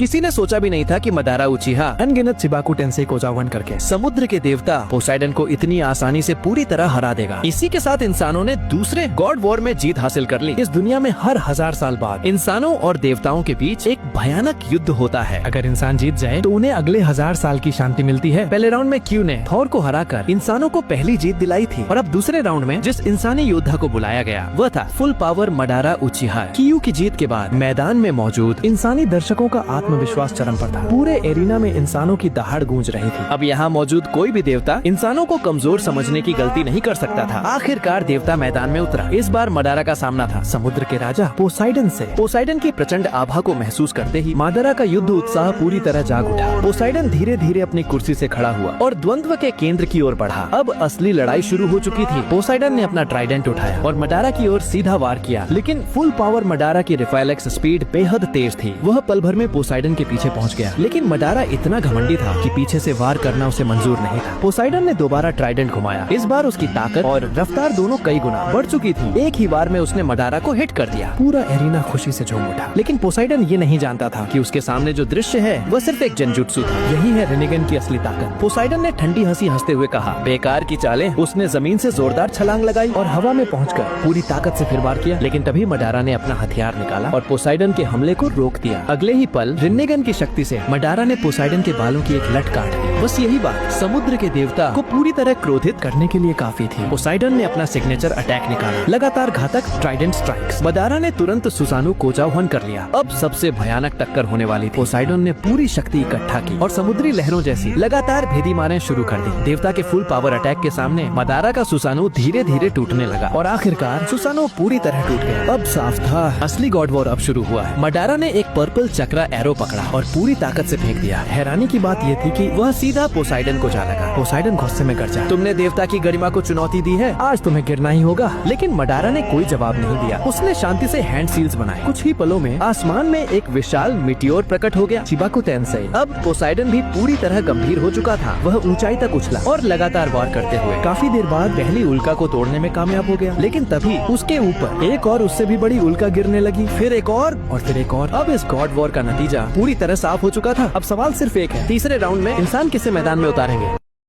किसी ने सोचा भी नहीं था कि मदारा उचिहा अनगिनत शिबाकु टेंसेई कोजावन करके समुद्र के देवता पोसाइडन को इतनी आसानी से पूरी तरह हरा देगा। इसी के साथ इंसानों ने दूसरे गॉड वॉर में जीत हासिल कर ली। इस दुनिया में हर 1000 साल बाद इंसानों और देवताओं के बीच एक भयानक युद्ध होता है। अगर इंसान जीत जाए तो उन्हें अगले 1000 साल की शांति मिलती है। पहले राउंड में क्यू ने थॉर को हराकर इंसानों को पहली जीत दिलाई थी और अब दूसरे राउंड में जिस इंसानी योद्धा को बुलाया गया वह था फुल पावर मडारा उचिहा। क्यू की जीत के बाद मैदान में मौजूद इंसानी दर्शकों का आत्मविश्वास चरम पर था। पूरे एरिना में इंसानों की दहाड़ गूंज रही थी। अब यहाँ मौजूद कोई भी देवता इंसानों को कमजोर समझने की गलती नहीं कर सकता था। आखिरकार देवता मैदान में उतरा। इस बार मडारा का सामना था समुद्र के राजा पोसाइडन से। पोसाइडन की प्रचंड आभा को महसूस करते ही मडारा का युद्ध उत्साह पूरी तरह जाग उठा। पोसाइडन धीरे धीरे अपनी कुर्सी से खड़ा हुआ और द्वंद्व के केंद्र की ओर बढ़ा। अब असली लड़ाई शुरू हो चुकी थी। पोसाइडन ने अपना ट्राइडेंट उठाया और मडारा की ओर सीधा वार किया, लेकिन फुल पावर मडारा की रिफ्लेक्स स्पीड बेहद तेज थी। वह पल भर में पोसाइडन के पीछे पहुंच गया, लेकिन मडारा इतना घमंडी था कि पीछे से वार करना उसे मंजूर नहीं था। पोसाइडन ने दोबारा ट्राइडेंट घुमाया। इस बार उसकी ताकत और रफ्तार दोनों कई गुना बढ़ चुकी थी। एक ही बार में उसने मडारा को हिट कर दिया। पूरा एरिना खुशी से झूम उठा, लेकिन पोसाइडन ये नहीं जानता था कि उसके सामने जो दृश्य है वह सिर्फ एक जनजुत्सु था। यही है रेनेगन की असली ताकत। पोसाइडन ने ठंडी हंसी हंसते हुए कहा, बेकार की चालें। उसने जमीन से जोरदार छलांग लगाई और हवा में पहुंचकर पूरी ताकत से फिर वार किया। लेकिन तभी मडारा ने अपना हथियार निकाला और पोसाइडन के हमले को रोक दिया। अगले ही पल रेनेगन की शक्ति से मडारा ने पोसाइडन के बालों की एक लट काट दी। बस यही बात समुद्र के देवता को पूरी तरह क्रोधित करने के लिए काफी थी। पोसाइडन ने अपना सिग्नेचर अटैक निकाला, लगातार घातक ट्राइडेंट स्ट्राइक्स। मडारा ने तुरंत सुसानु कोजावन कर लिया। अब सबसे भयानक टक्कर होने वाली थी। पोसाइडन ने पूरी शक्ति इकट्ठा की और समुद्री लहरों जैसी लगातार भेदी मारें शुरू कर दी। देवता के फुल पावर अटैक के सामने मडारा का सुसानु धीरे धीरे टूटने लगा और आखिरकार सुसानु पूरी तरह टूट गया। अब साफ था असली गॉड वॉर अब शुरू हुआ है। मडारा ने एक पर्पल चक्रा एरो पकड़ा और पूरी ताकत से फेंक दिया। हैरानी की बात ये थी कि वह सीधा पोसाइडन को जा लगा। पोसाइडन गुस्से में गरजा, तुमने देवता की गरिमा को चुनौती दी है, आज तुम्हें गिरना ही होगा। लेकिन मडारा ने कोई जवाब नहीं दिया। उसने शांति से हैंड सील्स बनाए। कुछ ही पलों में आसमान में एक विशाल मिटियोर प्रकट हो गया, शिबाकु टेंसेई। अब पोसाइडन भी पूरी तरह गंभीर हो चुका था। वह ऊंचाई तक उछला और लगातार वार करते हुए काफी देर बाद पहली उल्का को तोड़ने में कामयाब हो गया। लेकिन तभी उसके ऊपर एक और उससे भी बड़ी उल्का गिरने लगी, फिर एक और फिर एक और। अब इस गॉड वॉर का नतीजा पूरी तरह साफ हो चुका था। अब सवाल सिर्फ एक है, तीसरे राउंड में इंसान किसे मैदान में उतारेंगे।